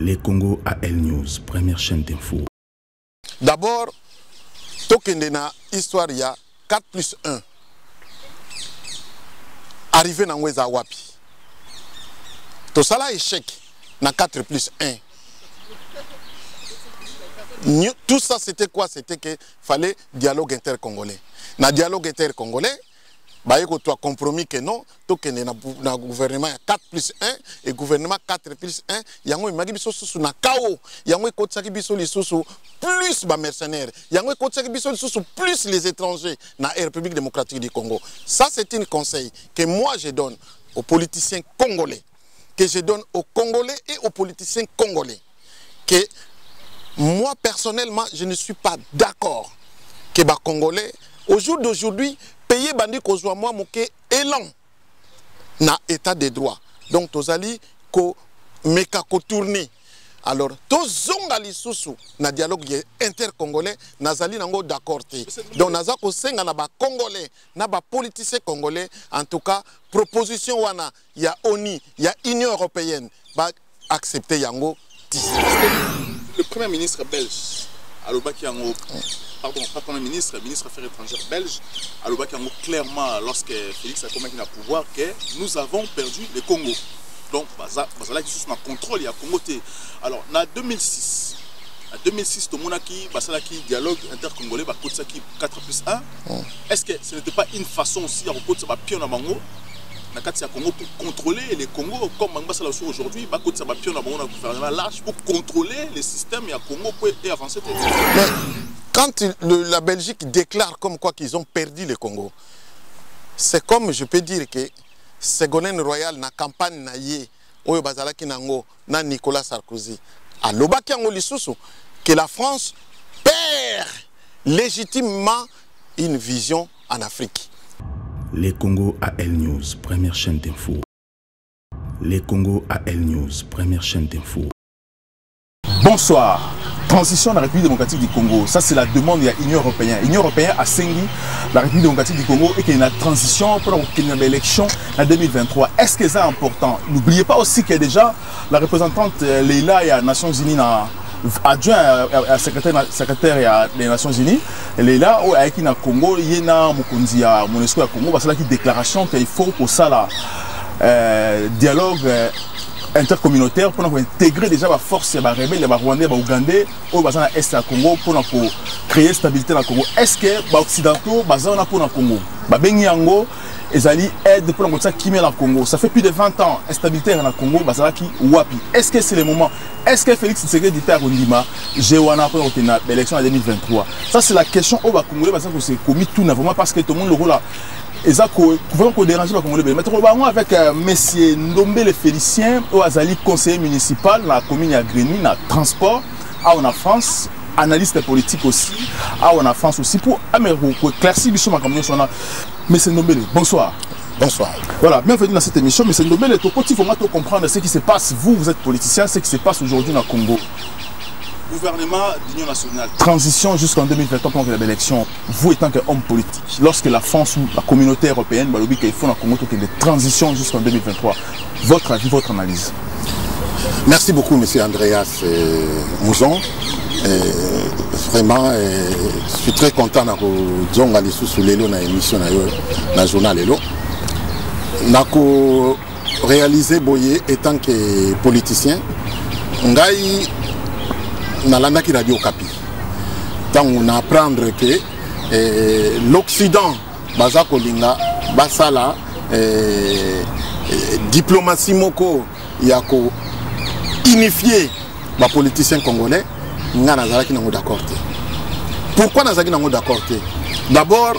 Les Congo AL News, première chaîne d'info. D'abord, tokende na histoire il y a 4+1. Arrivé dans Weza Wapi. Tout ça là échec na 4+1. Tout ça c'était quoi? C'était qu'il fallait dialogue intercongolais. Na dialogue intercongolais, bah il y a compromis que non, tokende na gouvernement 4+1 et gouvernement 4+1, il y a un magi biso sous na kao, il y a un kotsaki biso li sous plus ba mercenaires, il y a un kotsaki biso li sous plus les étrangers na République démocratique du Congo. Ça c'est un conseil que moi je donne aux politiciens congolais, que je donne aux Congolais et aux politiciens congolais, que moi personnellement je ne suis pas d'accord que les Congolais au jour d'aujourd'hui payer bandi kozwa moi moke élan na état de droit. Donc tozali ko meka ko tourner. Alors tozonga lisusu na dialogue intercongolais nazali nango d'accord te. Donc naza ko senga na ba congolais na ba politiciens congolais en tout cas proposition wana ya ONU, ya Union européenne ba accepter yango. Le premier ministre belge Alobaki Yango, pardon, pas Premier ministre, ministre des Affaires étrangères belge, Alobaki Yango clairement, lorsque Félix a commis le pouvoir, que nous avons perdu le Congo. Donc, Bazala qui sous contrôle, il y a Congo. Alors, en 2006, tout le monde qui dialogue intercongolais, qui 4+1, est-ce que ce n'était pas une façon aussi à reposer sa pion à Mango? Congo pour contrôler les Congo comme aujourd'hui, gouvernement large pour contrôler les systèmes et à Congo et avancer. Mais quand la Belgique déclare comme quoi qu'ils ont perdu le Congo, c'est comme je peux dire que Ségolène Royal na campagne na yé oyo bazalaki nango na Nicolas Sarkozy à lobaki yango lisusu que la France perd légitimement une vision en Afrique. Les Congo AL News, première chaîne d'info. Les Congo AL News, première chaîne d'info. Bonsoir. Transition de la République démocratique du Congo. Ça, c'est la demande de l'Union européenne. L'Union européenne a saigné la République démocratique du Congo et qu'il y a une transition pour l'élection en 2023. Est-ce que c'est important? N'oubliez pas aussi qu'il y a déjà la représentante Leila et à Nations Unies adjoint à secrétaire des Nations Unies, elle est là, avec le Congo, il y a un MONUSCO au Congo, parce qu'il y a une déclaration qu'il faut pour ça, dialogue intercommunautaire pour intégrer déjà la force des rebelles, les Rwandais, les Ougandais, au Est du Congo pour créer stabilité dans le Congo. Est-ce que les Occidentaux, pour le Congo, ils aident pour le Congo. Ça fait plus de 20 ans, instabilité dans le Congo, est-ce que c'est le moment? Est-ce que Félix Tshisekedi dit à Rondima, j'ai pour l'élection en 2023? Ça, c'est la question au Congolais, parce que c'est commis tout vraiment parce que tout le monde le rôle là. Et ça, vraiment déranger les Congolais. Maintenant, avec M. Ndombe le Félicien, au Azali, conseiller municipal, dans la commune à Greny, dans le transport, en France. Analyste politique aussi, en France aussi, pour éclaircir ma communication. M. Ndombele, bonsoir. Bonsoir. Voilà, bienvenue dans cette émission. M. Ndombele, il faut comprendre ce qui se passe. Vous êtes politicien, ce qui se passe aujourd'hui dans le Congo. Gouvernement d'Union nationale. Transition jusqu'en 2023 pour l'élection. Vous étant qu'homme politique, lorsque la France ou la communauté européenne, il faut dans le Congo des transitions jusqu'en 2023. Votre avis, votre analyse. Merci beaucoup, M. Andreas Mouzon. Vraiment, je suis très content de sous l'émission dans le journal. Nako réalisé Boye étant que politicien, ngai nalanda ki radio Okapi. Tant on apprend que l'Occident baza kolinga basala diplomatie moko yako unifier les politiciens congolais. D'accord. Pourquoi nous sommes d'accord? D'abord,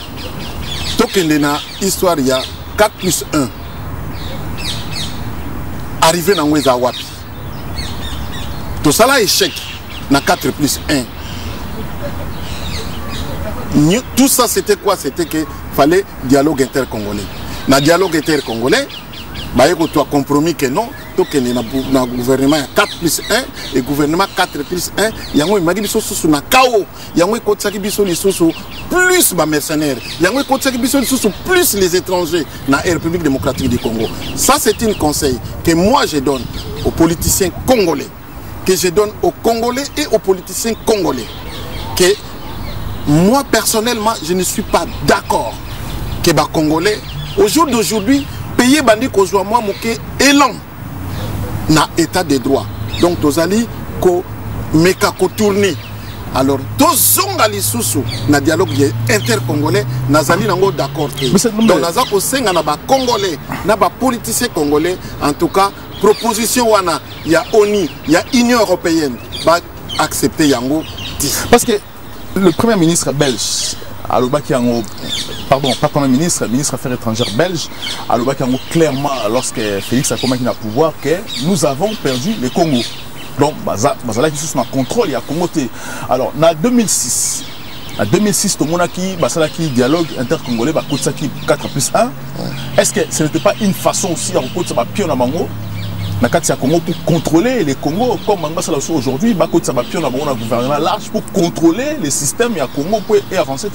l'histoire il y a 4+1. Arrivé dans Weza Wapi. Tout ça là échec na 4+1. Tout ça c'était quoi? C'était qu'il fallait dialogue intercongolais. Dans le dialogue intercongolais, il y a un compromis que non. Dans le gouvernement 4+1 et gouvernement 4+1, il y a un magibiso sous na kao, il y a un kotsaki biso sous plus ba mercenaires, il y a un kotsaki biso sous plus les étrangers dans la République démocratique du Congo. Ça c'est un conseil que moi je donne aux politiciens congolais, que je donne aux Congolais et aux politiciens congolais, que moi personnellement, je ne suis pas d'accord que les Congolais, au jour d'aujourd'hui, payer bandi kozwa moi moké élan na état de droit. Donc tozali ko meka ko tourner. Alors tozonga lisusu na dialogue intercongolais nazali nango d'accord. Donc naza ko senga na ba Congolais, na ba politiciens congolais, en tout cas proposition wana ya ONU, ya Union européenne va accepter yango. Parce que le premier ministre belge, pardon, pas premier ministre, ministre des Affaires étrangères belge, clairement, lorsque Félix a commencé à pouvoir, que nous avons perdu le Congo. Donc, Bazala qui sous un contrôle, il y a Congo. Alors, en 2006, tout le monde qui dialogue intercongolais, 4+1. Est-ce que ce n'était pas une façon aussi à recoudre ça pion à Mango? Congo pour contrôler les Congo comme aujourd'hui, il y a un gouvernement large pour contrôler les systèmes et à Congo et avancer.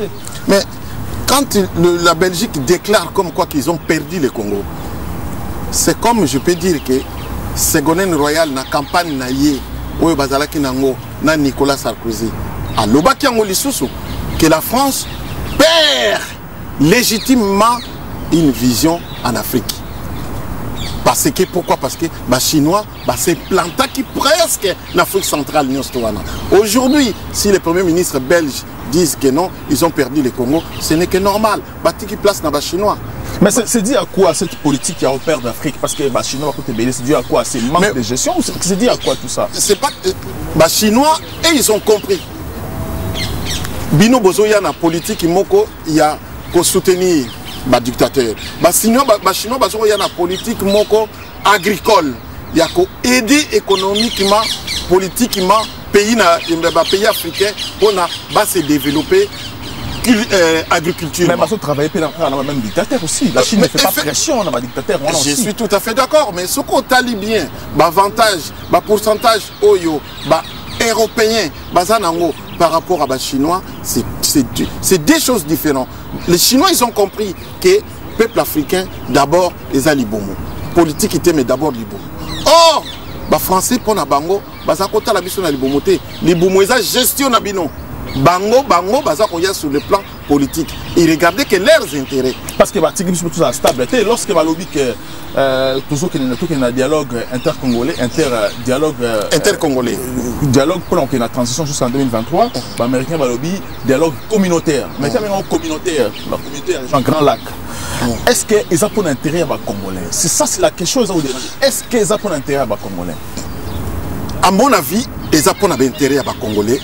Mais quand la Belgique déclare comme quoi qu'ils ont perdu le Congo, c'est comme je peux dire que Ségolène Royal na campagne na yé oyo bazalaki nango na Nicolas Sarkozy à lobaki yango lisusu que la France perd légitimement une vision en Afrique. Parce que pourquoi? Parce que les Chinois c'est planté qui presque l'Afrique centrale. Aujourd'hui, si les premiers ministres belges disent que non, ils ont perdu le Congo, ce n'est que normal. Bati qui place dans les Chinois. Mais c'est dit à quoi cette politique qui a opéré d'Afrique? Parce que les Chinois, c'est dit à quoi? C'est manque de gestion? C'est dit à quoi tout ça? C'est pas les Chinois, et ils ont compris. Bino Bozoya na politique, il y a pour soutenir les dictateurs. Les Chinois, il y a une politique agricole. Il y a aider économiquement, politiquement, pays africains pour se développer agriculture. Mais ils travaillent dans le même dictateur aussi. La Chine ne fait pas pression dans le dictateur. Je suis tout à fait d'accord. Mais ce qu'on tali bien, l'avantage, le pourcentage européen, par rapport à les Chinois, c'est deux choses différentes. Les Chinois, ils ont compris que le peuple africain, d'abord, les alibomo. Politique, mais d'abord libomo. Or, les Français, pour les Bango, ils ont la mission de libomo. Libomo, ils ont gestion de bino. Bango, ils sont sur le plan politique. Ils regardaient que leurs intérêts. Parce que les sont la stabilité. Lorsque les lobby toujours qu'il y a un dialogue intercongolais, intercongolais, dialogue pour la transition jusqu'en 2023, les Américains ont lobby dialogue communautaire. Mais quand même communautaire, la communauté est un grand lac. Est-ce qu'ils ont pour intérêt à les Congolais? C'est ça, c'est la question. Est-ce qu'ils ont pour intérêt à les Congolais? À mon avis, ils ont pour intérêt à les Congolais.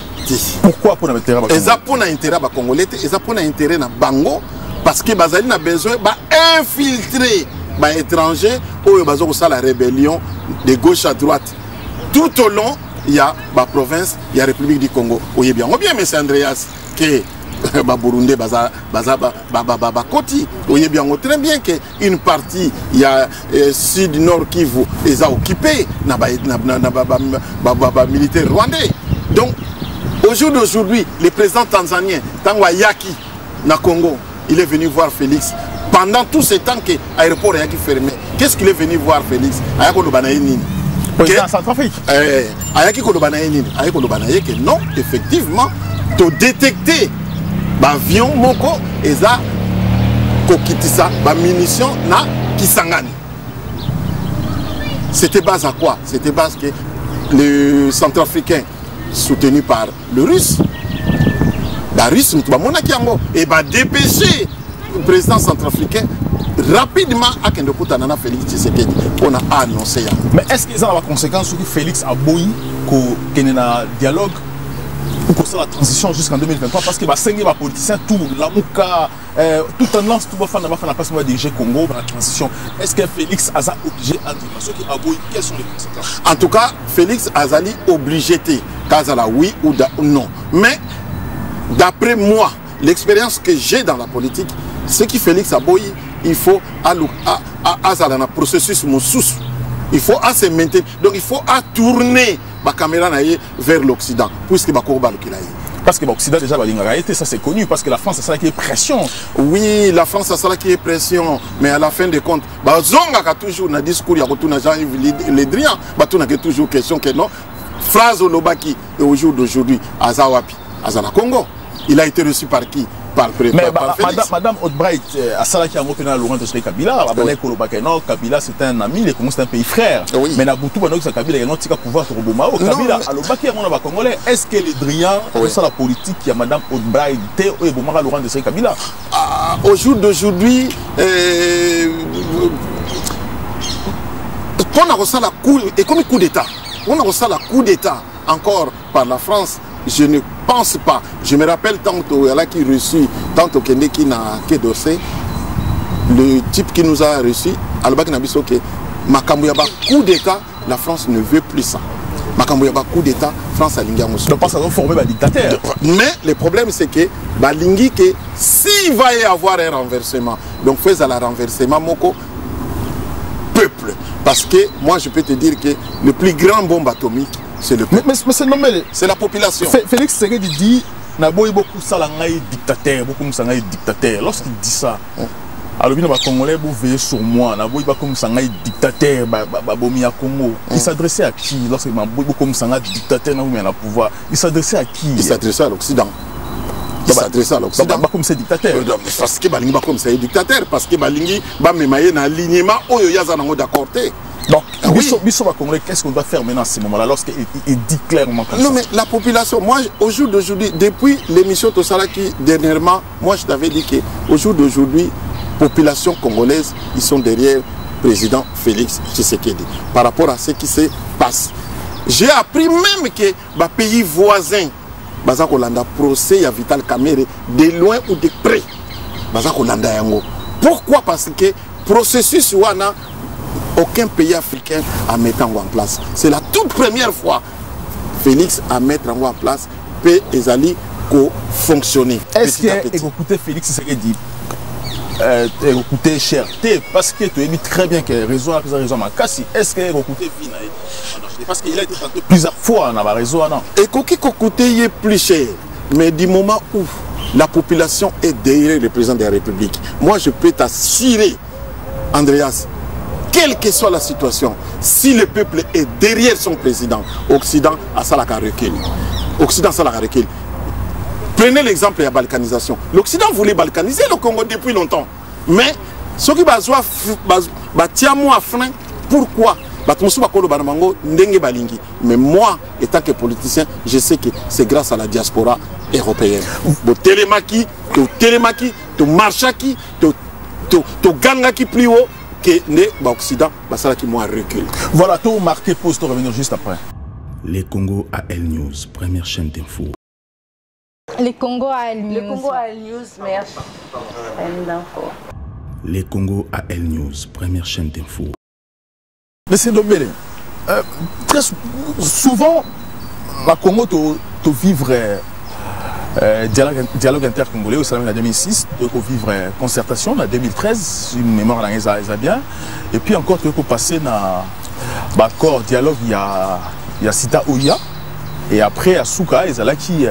Pourquoi pour intérêt à les Congolais? Ils ont pour intérêt à les Congolais, ils ont pour intérêt à Bango, parce que Bazali a besoin d'infiltrer les étrangers ou la rébellion de gauche à droite. Tout au long, il y a la province, il y a la République du Congo. Oui, bien, M. Andreas, que Burundi, Koti. Oui, bien, très bien qu'une partie, il y a Sud-Nord Kivu, ils ont occupé les militaires rwandais. Donc, aujourd'hui, le président tanzanien, Tangwa Yaki, na Congo, il est venu voir Félix. Pendant tout ce temps que l'aéroport est fermé, qu'est-ce qu'il est venu voir Félix? Président Centrafrique. Que non, effectivement, tu détecter l'avion moko et ça, kokitisa, la munition na Kisangani. C'était base à quoi? C'était base que le Centrafricain, soutenu par le Russe, la Russe, et va dépêcher le président centrafricain rapidement à Kendokutanana Félix Tshisekedi. On a annoncé. Mais est-ce qu'ils ont la conséquence sur Félix a boui qu'il y ait un dialogue pour la transition jusqu'en 2023? Parce que les politiciens, tout, la Mouka, tout tendance, tout le monde a pas de diriger Congo dans la transition. Est-ce que Félix a obligé à dire ceux qui a boui? Quelles sont les conséquences? En tout cas, Félix Azali obligé, Kazala oui ou non. Mais d'après moi, l'expérience que j'ai dans la politique, ce qui Félix Aboyi, il faut dans le processus moussous. Il faut se maintenir. Donc il faut tourner la caméra vers l'Occident. Puisque parce que l'Occident déjà ça c'est connu. Parce que la France a ça qui est pression. Oui, la France a ça qui est pression. Mais à la fin de compte, Zonga a toujours un discours, il y a Jean-Yves Le Drian, il y a toujours question que non. Phrase Olobaki, et au jour d'aujourd'hui, à Zawapi, à Zana Congo. Il a été reçu par qui? Par Madame Haute-Bright, à Salaki a reconnu Laurent Desiré Kabila, Kabila c'est un ami, les Congolais c'est un pays frère. Oui. Mais Naboutou, Kabila, il y a un petit pouvoir sur Obomao. Kabila, à l'Obaki, on a Congolais. Est-ce que les Drians, c'est la politique qui a Madame Haute-Bright, ou Obomara Laurent Desiré Kabila? Au jour d'aujourd'hui, on a reçu la coup d'État. On a reçu la coup d'État encore par la France. Je ne pense pas. Je me rappelle tantôt qui reçu, tantôt qui n'a que dossier, le type qui nous a reçu, Albaki Nabiso que Makambouyaba coup d'État, la France ne veut plus ça. Makambouyaba coup d'État, France a lingi donc pas ça va former un dictateur. Mais le problème c'est que balingi que s'il va y avoir un renversement, donc fais à la renversement moko peuple. Parce que moi je peux te dire que le plus grand bombe atomique, c'est le peuple. Mais c'est la population. Félix Tshisekedi dit Naboy beaucoup salangaï dictateur, beaucoup salangaï dictateur. Lorsqu'il dit ça, alors bien les Congolais vous veillez sur moi. Naboy beaucoup salangaï dictateur, babomi à Congo. Il s'adressait à qui lorsqu'il m'a beaucoup salangaï dictateur, n'a pas le pouvoir. Il s'adressait à qui? Il s'adressait à l'Occident. Il s'adressait à l'Occident. Comme c'est dictateur. Parce que Balingi comme c'est dictateur, parce que Balingi va me mailler dans l'alignement où il y a un d'accord. Donc, qu'est-ce qu'on doit faire maintenant à ce moment-là, lorsqu'il dit clairement comme ça? Non, mais la population, moi, au jour d'aujourd'hui, depuis l'émission Tossalaki, dernièrement, moi, je t'avais dit qu'au jour d'aujourd'hui, population congolaise, ils sont derrière le président Félix Tshisekedi. Par rapport à ce qui se passe. J'ai appris même que les pays voisins, Bazakolanda procès à Vital Kamerhe, de loin ou de près. Bazakolanda yango. Pourquoi? Parce que processus wana aucun pays africain à mettre en place. C'est la toute première fois Félix à mettre en place paix et Zali co-fonctionner. Est-ce que écoutez Félix Tshisekedi écoutez cherté parce que tu as dit très bien que raison ma casse. Est-ce que écoutez parce qu'il a été tenté plusieurs fois dans la raison non. Écoutez est plus cher, mais du moment où la population est derrière le président de la République, moi je peux t'assurer, Andreas, quelle que soit la situation, si le peuple est derrière son président, Occident a ça la recul. Occident ça la recul. Prenez l'exemple de la balkanisation. L'Occident voulait balkaniser le Congo depuis longtemps. Mais ce qui va frein, pourquoi? Mais moi, étant que politicien, je sais que c'est grâce à la diaspora européenne. Au télémaki, au marchaki, au gangaki plus haut. Que l'Occident va qui moi recule. Voilà, tout marqué pause, pour revenir juste après. Les Congo AL News, première chaîne d'info. Les Congo AL News. Le Congo AL News, merci. Les Congo AL News, première chaîne d'info. Monsieur Ndombele, très souvent, la Congo te vivre dialogue intercongolais au Salam en 2006, tu peux vivre concertation en 2013, une mémoire dans bien, et puis encore tu peux passer dans l'accord dialogue il y a Sita Ouya, et après à Souka, il y a qui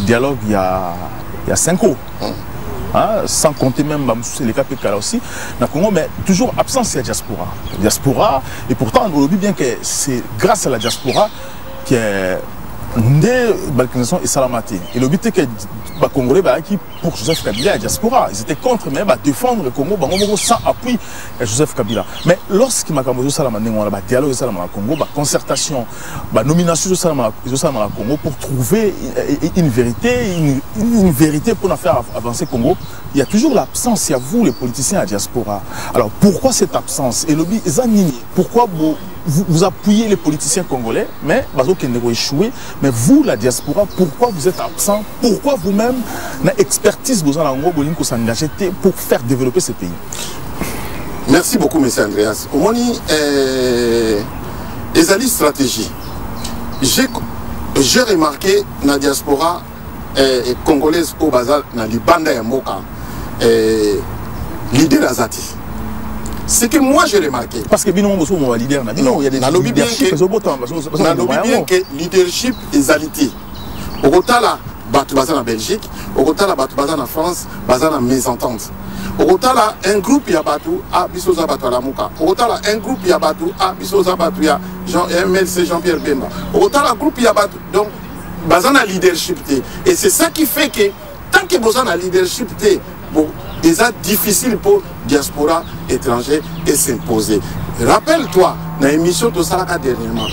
dialogue il y a 5 ans. Sans compter même les KPK aussi, dans le Congo, mais toujours absence de la diaspora. Diaspora, et pourtant on oublie bien que c'est grâce à la diaspora que la balkanisation et salamati. Et le but est que les Congolais qui pour Joseph Kabila la diaspora, ils étaient contre même à défendre le Congo sans appui à Joseph Kabila. Mais lorsqu'il m'a dit salamati, on a dialogue au Congo, concertation, nomination au Congo pour trouver une vérité pour faire avancer le Congo, il y a toujours l'absence. Il y a vous les politiciens à la diaspora. Alors pourquoi cette absence? Et le but pourquoi vous appuyez les politiciens congolais, mais qui n'ont échoué, mais vous, la diaspora, pourquoi vous êtes absent? Pourquoi vous-même, n'avez expertise pour s'engager pour faire développer ce pays? Merci beaucoup, M. Andreas. Au moins, les alliés stratégie. J'ai remarqué dans la diaspora congolaise au bazar, dans les bandes et Moka, leader Azati. C'est que moi j'ai remarqué. Parce que il y a des leadership que leadership est alité. Au Rotala, en Belgique, au Rotala, en France, en mésentente. Okotala un groupe Yabatu a Bisoza Batalamuka. Okotala un groupe Yabatu a Bisoza Batuya MLC Jean-Pierre Bemba. Okotala groupe Yabatu. Donc, bazana leadership. Et c'est ça qui fait que tant que bazana leadership, bon, déjà difficile pour diaspora étranger et s'imposer. Rappelle-toi, dans l'émission de Salaka dernièrement,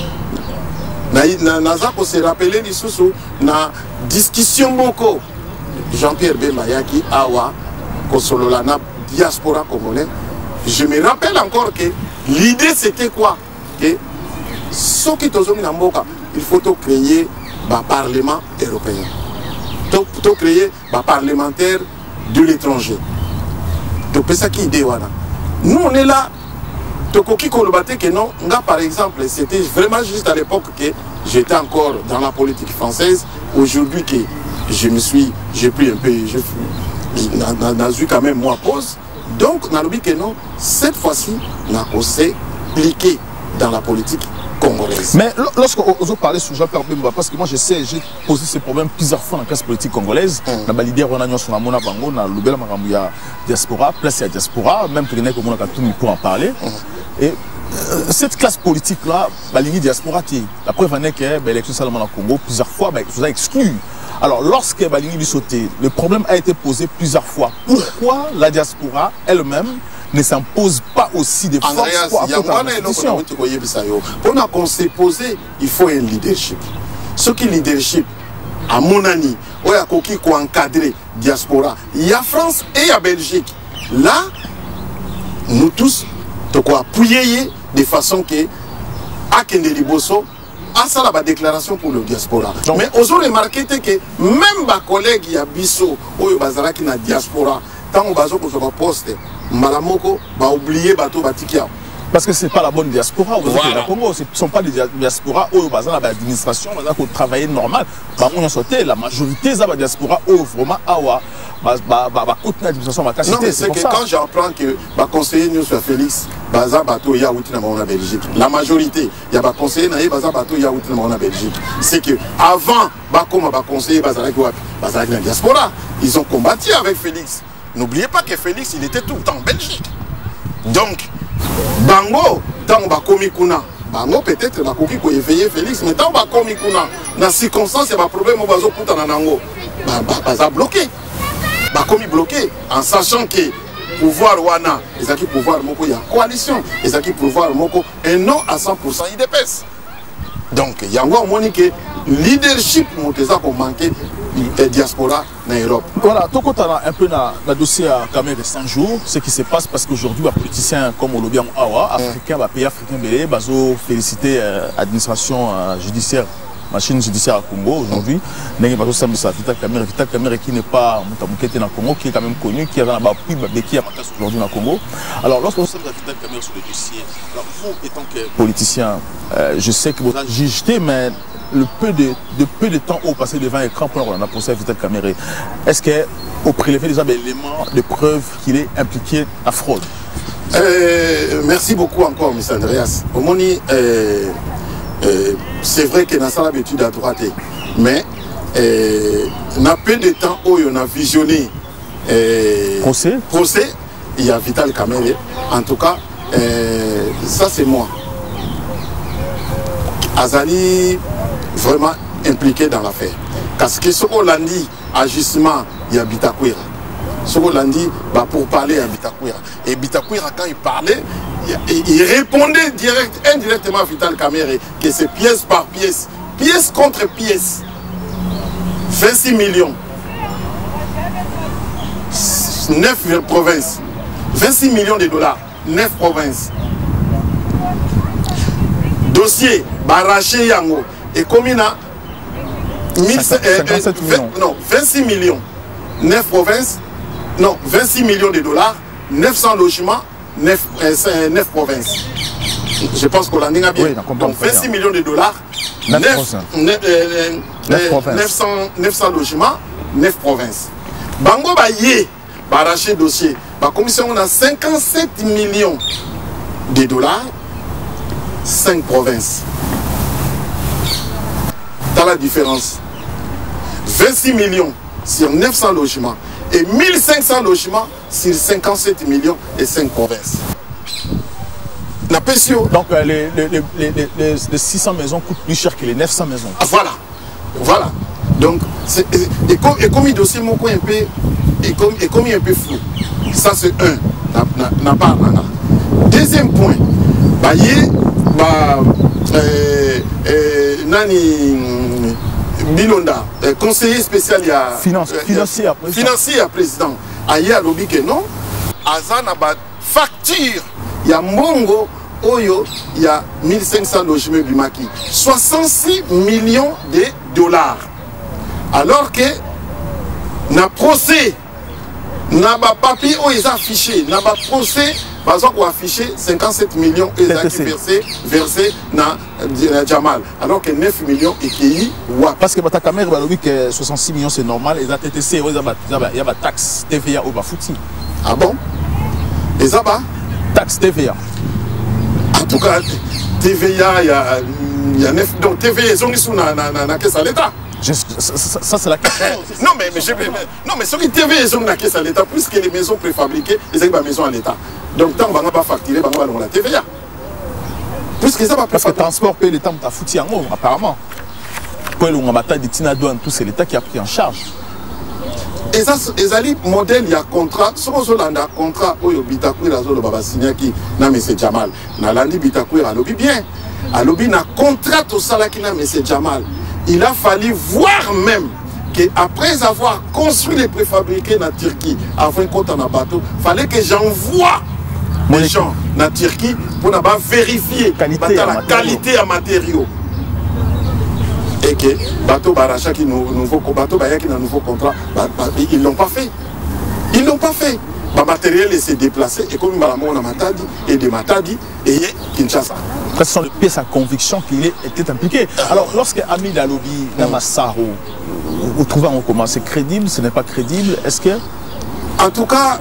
Nazako s'est rappelé na discussion moko Jean-Pierre Bemba Yaki Awa Kosololana diaspora congolais. Je me rappelle encore que l'idée c'était quoi? Que ce qui il faut créer un parlement européen. Pour créer un parlementaire de l'étranger. Donc c'est ça qui idée. Nous on est là. Que non, par exemple, c'était vraiment juste à l'époque que j'étais encore dans la politique française. Aujourd'hui que j'ai pris un peu, j'ai eu quand même moi pause. Donc, on a dit que non, cette fois-ci, on a osé cliquer dans la politique congolaise. Mais lorsqu'on parlait sur Jean-Pierre Bemba, parce que moi je sais, j'ai posé ces problèmes plusieurs fois dans la classe politique congolaise. On a validé on a sur la Mona Bango, on a l'Oubela Maramouya diaspora, place à diaspora, même pour en parler. Et cette classe politique-là, la ligne diaspora, la preuve en est que l'élection Salomon au Congo, plusieurs fois, vous a exclu. Alors, lorsque la ligne sauté, le problème a été posé plusieurs fois. Pourquoi la diaspora elle-même ne s'impose pas aussi de force pour apporter la constitution? Pour qu'on s'est posé, il faut un leadership. Ce qui est leadership, à mon avis, il y a qui encadrer diaspora. Il y a France et il y a Belgique. Là, nous tous, de quoi appuyer de façon que à Kendeli Bosso a ça la déclaration pour le diaspora. Donc, mais on a remarqué que même ma collègue y a Bisso ou Bazara qui na diaspora tant on bazo pour son poste malamoko va oublier bateau batikia. Parce que ce n'est pas la bonne diaspora au Congo, ce ne sont pas des diasporas où l'administration va travailler normal. La majorité de la diaspora où vraiment c'est que quand j'apprends que le conseiller nous soit Félix, la majorité, il y a un conseiller en Belgique. C'est que avant, comme conseiller la diaspora, ils ont combattu avec Félix. N'oubliez pas que Félix, il était tout le temps en Belgique. Donc, Bango, tant on va commis kuna, Bango peut-être va commis pour éveiller Félix, mais tant on va commis kuna, dans les circonstances, il y a un problème, on va se bloqué. Bah comme il bloqué en sachant que pouvoir wana les acquis pouvoir moko il y a coalition les acquis pouvoir moko et non à 100% IDPS. Donc il y a encore que leadership monteza pour manquer diaspora en Europe. Voilà, tout compte un peu dans le dossier à Cameroun de 100 jours, ce qui se passe parce qu'aujourd'hui les politiciens comme Olobian Awa africains pays africains belé bazo féliciter l'administration judiciaire machine judiciaire à Congo aujourd'hui. Vital Kamerhe qui n'est pas Moutamoukété dans le Congo, qui est quand même connu, qui a dans la pluie qui a aujourd'hui dans le Congo. Alors lorsqu'on s'est Vital Kamerhe sur le dossier, alors vous étant que politicien, je sais que vous avez jugé, mais le peu de temps au passé devant l'écran pour on a procès à Vital Kamerhe, est-ce qu'au prélevé déjà des éléments de preuve qu'il est impliqué à fraude? Merci beaucoup encore, M. Andreas. Omoni, c'est vrai que dans ça l'habitude à droite, mais on a peu de temps où on a visionné procès, il y a Vital Kamerhe. En tout cas, ça c'est moi. Azali vraiment impliqué dans l'affaire. Parce que ce qu'on a dit, agissement, il y a Bitakwira. Ce qu'on a dit, pour parler à Bitakwira. Et Bitakwira, quand il parlait, il répondait indirectement à Vital Kamerhe que c'est pièce par pièce, pièce contre pièce. 26 millions. 9 provinces. 26 millions de dollars. 9 provinces. Dossier, Baraché Yango. Et comme il a 26 millions. 9 provinces. Non, 26 millions de dollars. 900 logements. 9 provinces. Je pense qu'on l'a dit bien. Oui, donc 26 millions de dollars, 900 logements, 9 provinces. Bango Baye, arraché dossier. La commission on a 57 millions de dollars, 5 provinces. Dans la différence, 26 millions sur 900 logements et 1500 logements sur 57 millions et 5 provinces. Donc les 600 maisons coûtent plus cher que les 900 maisons. Ah, voilà. Voilà. Donc, et comme il dossier mon coin un peu, et comme il est un peu flou. Ça c'est un. N'a pas. Deuxième point. Nani Bilonda, conseiller spécial financier à président. Aïe à lobby que non. Azana ba facture. Il y a Mongo. Oyo, il y a 1500 logements du maquis, 66 millions de dollars. Alors que, na procès, na ba papier, où ils ont affiché, na ba procès, par exemple, affiché 57 millions, ils ont versé na Jamal. Alors que 9 millions et qui parce que ta caméra, bah, que 66 millions c'est normal, ils ont TTC, il y a des taxes TVA au Bafouti. Ah bon? Et ça va? Taxe TVA. En tout cas, TVA, il y a 9. Donc TVA, ils ont mis la caisse à l'État. Ça, c'est la question. Non, mais ceux qui TVA, ils ont mis la caisse à l'État, puisque les maisons préfabriquées, ils ont mis la maison à l'État. Donc, tant qu'on va pas facturer, on va la TVA. Puisque ça va pas. Parce que le transport paye l'État, on t'a foutu en haut, apparemment. Quand on a des tina douane, tout, c'est l'État qui a pris en charge. Et ça, les modèles, il y a contrat. Si on a un contrat, où il y a Bitakoui, le Baba Signaki, na M. Jamal. Na landi Bitakoui, à lobby bien. À lobby, na contrat tout ça là qui na M. Jamal. Il a fallu voir même qu'après avoir construit les préfabriqués en Turquie, avant qu'on ait un bateau, il fallait que j'envoie les gens en Turquie pour vérifier la qualité en matériaux. Et que bateau Baracha qui nouveau bateau qui a un nouveau contrat, ils l'ont pas fait. Ils l'ont pas fait. Le matériel s'est déplacé et comme il m'a dit Matadi et de Matadi et Kinshasa. Ce sont les pièces à conviction qu'il était impliqué. Alors lorsque Hamid Alobi, Namassaro, vous trouvez comment c'est crédible, ce n'est pas crédible, est-ce que... En tout cas,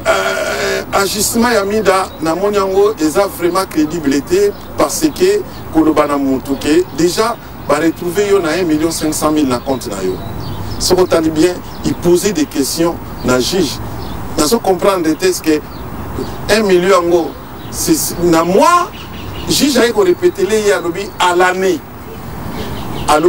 ajustement Hamida, Namonyango, ils ont vraiment crédibilité parce que Kolobana Moutouke, déjà, va retrouver 1 500 000 dans le compte. Si vous avez bien, il posait des questions à la juge. Nous comprendre que 1 million, dans moi, le juge a répété à l'année. À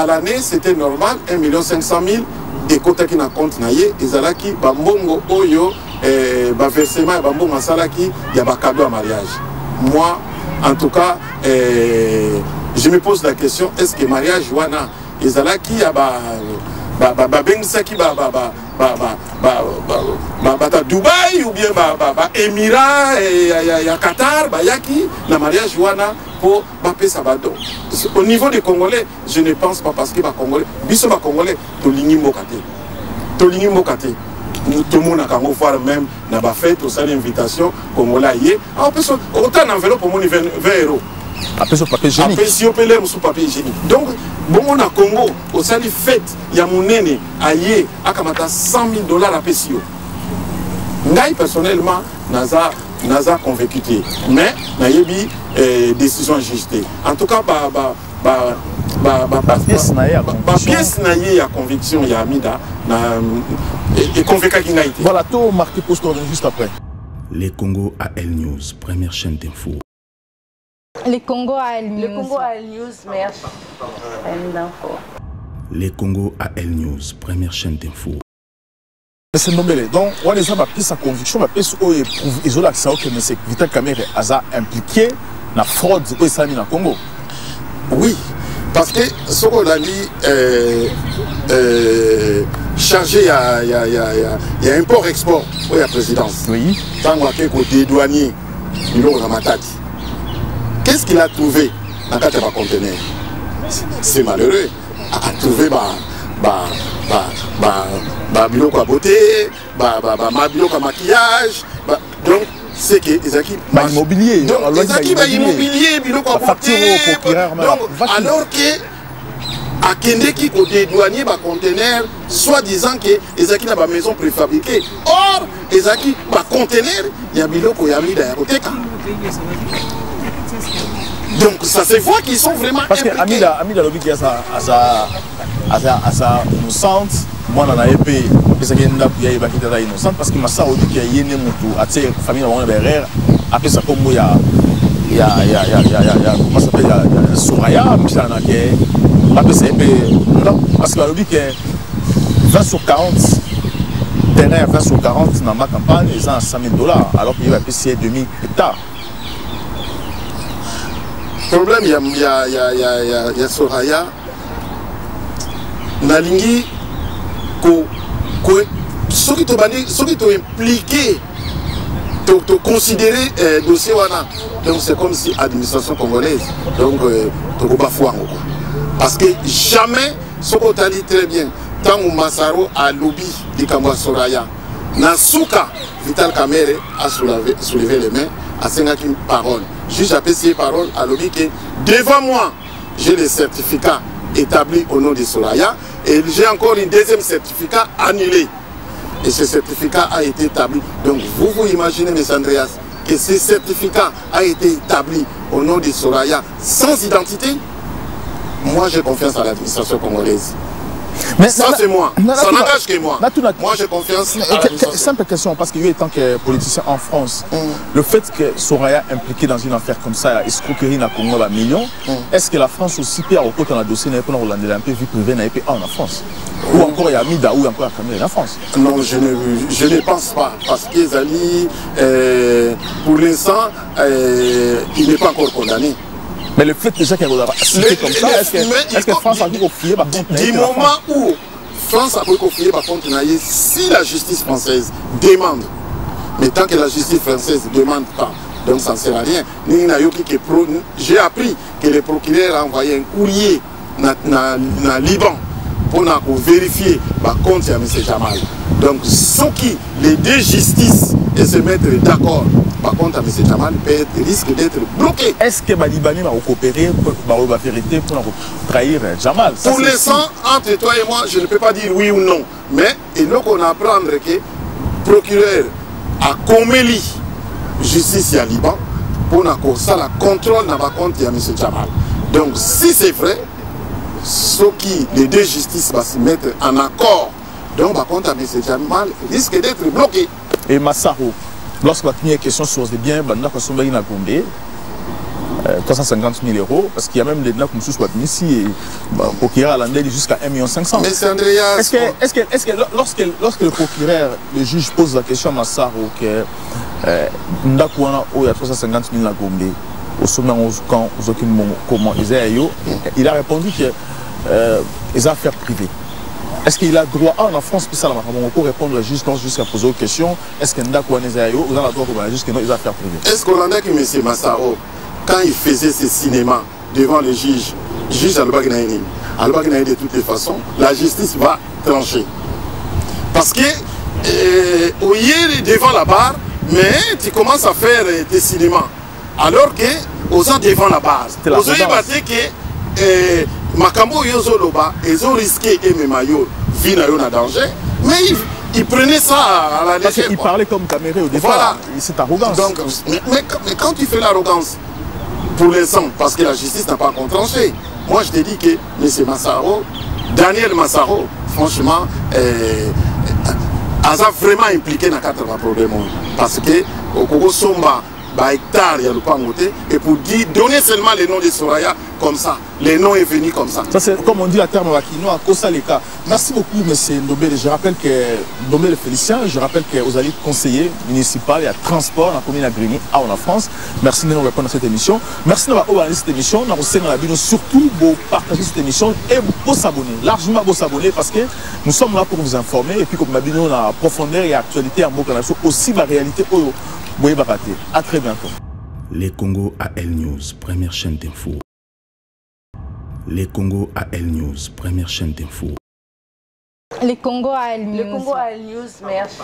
l'année, c'était normal, 1 500 000 et quand qui na compte naie, ezalaki bambongo oyo versement bambongo salaki il y a cadeau à mariage. Moi, en tout cas, je me pose la question, est-ce que mariage wana ezalaki ya Dubaï ou bien Émirats et Qatar yaki na mariage wana pour baper sabado. Au niveau des Congolais, je ne pense pas parce que les Congolais, biso ba Congolais to lingi mbokate. To lingi mbokate. Tout le monde a voir même na ba fête au salle invitation Congolais yé. Ah peut autant enveloppe pour mon 20 €. Après ce papier hygiénique. Après si on peut l'air sous papier hygiénique. Donc bon on a Congo au salle fête, il y a mon nene ayé akamata 100 000 $ à Pesio. Ngai personnellement naza convaincu mais nayebi décision ajustée. En tout cas pièce naie à conviction ya Amida et convaincu qu'il n'a été. Voilà tout marqué post juste après. Les Congo AL News, première chaîne d'info. Les Congo AL News. Le Congo AL News, meilleure chaîne d'info. Les Congo AL News, première chaîne d'info. C'est nommé. Donc, on les a pris sa conviction, on a pris isolé que ça que M. Vital Kamerhe a impliqué dans la fraude au Sami dans Congo. Oui, parce que ce qu'on a dit, chargé, il y a import-export, oui, la présidence. Oui. Tant qu'on a des douaniers, il a matati. Qu'est-ce qu'il a trouvé dans le conteneur? C'est malheureux. A trouvé biloko à beauté, biloko à maquillage. Donc, c'est que Ezaki. Immobilier. Donc, Ezaki, immobilier, biloko à beauté. Alors que, à Kendeki, côté douanier, conteneur, soi-disant que Ezaki n'a pas maison préfabriquée. Or, Ezaki, conteneur, il y a biloko, il y a mis dans la côté. Donc ça se voit qu'ils sont vraiment parce que Amida Lobi qui a sa innocente, moi on a épée apesa ke ndako ya yeba kitata innocente parce que massa odi ki yene mutu atie famille na berère apesa kombo ya comment ça s'appelle ya Soraya mchana ke apesa ebe parce que alobi ke 20 sur 40 terrain à 20 sur 40 dans ma campagne ils ont $100,000 alors qu'il y a PC 2000 hectares. Problème il y a Soraya nalingi ceux qui t'ont impliqué te considérer dossier wana donc c'est comme si administration congolaise donc tu peux pas foire parce que jamais ce qu'on t'a dit très bien tant que Massaro a lobby du Kamba Soraya Nasuka Vital Kamere a soulevé les mains à 50 paroles juge a apprécié parole à lobby que devant moi j'ai les certificats établis au nom de Soraya et j'ai encore un deuxième certificat annulé. Et ce certificat a été établi. Donc vous imaginez, M. Andreas, que ce certificat a été établi au nom de Soraya sans identité. Moi, j'ai confiance à l'administration congolaise. Mais ça, c'est moi. Ça n'engage que moi. Moi, j'ai confiance à l'administration. Simple question, parce que lui, étant que politicien en France, le fait que Soraya est impliqué dans une affaire comme ça, escroquerie dans le Congo, à millions, est-ce que la France aussi peut avoir autant de dossiers pour Hollande, un peu vie privée en France? Ou encore il y a Mida ou encore il y a en France? Non, je ne pense pas. Parce que Zali, pour l'instant, il n'est pas encore condamné. Mais le fait déjà qu'il y a cité comme ça, est-ce que France a dû confier par contre? Du moment où France a dû confier par contre, si la justice française demande, mais tant que la justice française ne demande pas, donc ça ne sert à rien. J'ai appris que le procureur a envoyé un courrier dans Liban pour vérifier par contre M. Jamal. Donc ceux qui les deux justices et se mettre d'accord par contre M. Jamal risque d'être bloqué. Est-ce que les Libanais vont coopérer pour la vérité pour trahir Jamal? Pour l'instant, entre toi et moi, je ne peux pas dire oui ou non. Mais il faut qu'on apprenne que le procureur a comméli justice à Liban pour ça la contrôle dans le compte de M. Jamal. Donc si c'est vrai, ceux qui, les deux justices vont se mettre en accord, donc par contre M. Jamal risque d'être bloqué. Et Massaro, lorsque la première question sur les biens, il y a 350 000 €, parce qu'il y a même des gens qui sont ici, et le procureur a landé jusqu'à 1,5 million. Mais c'est Andreas. Est-ce que lorsque le procureur, le juge pose la question à Massaro, que il y a 350 000 € au sommet comment il a répondu que les affaires privées. Est-ce qu'il a droit en France, puis ça va répondre au juge jusqu'à poser aux questions? Est-ce qu'il y a droit jusqu'à nos affaires privées? Est-ce qu'on a que M. Massaro, quand il faisait ce cinéma devant le juge Al-Bagnaïni, de toutes les façons, la justice va trancher. Parce que hier devant la barre, mais tu commences à faire tes cinémas. Alors que aux gens devant la base, aux gens que Makambo Yozoloba, ils ont risqué Ememayo, vie en danger, mais ils prenaient ça à la légère. Il parlait comme Caméré au départ, voilà. C'est arrogance. Donc, mais quand tu fais l'arrogance, pour l'instant, parce que la justice n'a pas encore tranché, moi je te dis que M. Massaro, Daniel Massaro, franchement, a vraiment impliqué dans 80 problèmes. Parce que au Congo Somba, hectare, il y a le pangoté, et pour dire, donner seulement les noms de Soraya comme ça. Les noms est venu comme ça. Ça c'est comme on dit à terme Wakino, à Kosa Leka. Merci beaucoup M. Ndombele. Je rappelle que Ndombele Félicien, je rappelle que vous allez conseiller municipal et à transport dans la commune de Grigny en France. Merci de nous répondre à cette émission. Merci de nous avoir cette émission. Surtout pour partager cette émission et pour s'abonner. Largement pour s'abonner parce que nous sommes là pour vous informer et puis comme nous la profondeur et actualité en Mokanasou, aussi la réalité. À très bientôt. Les Congo AL News, première chaîne d'info. Les Congo AL News, première chaîne d'info. Les Congo AL News. Le Congo AL News, merci.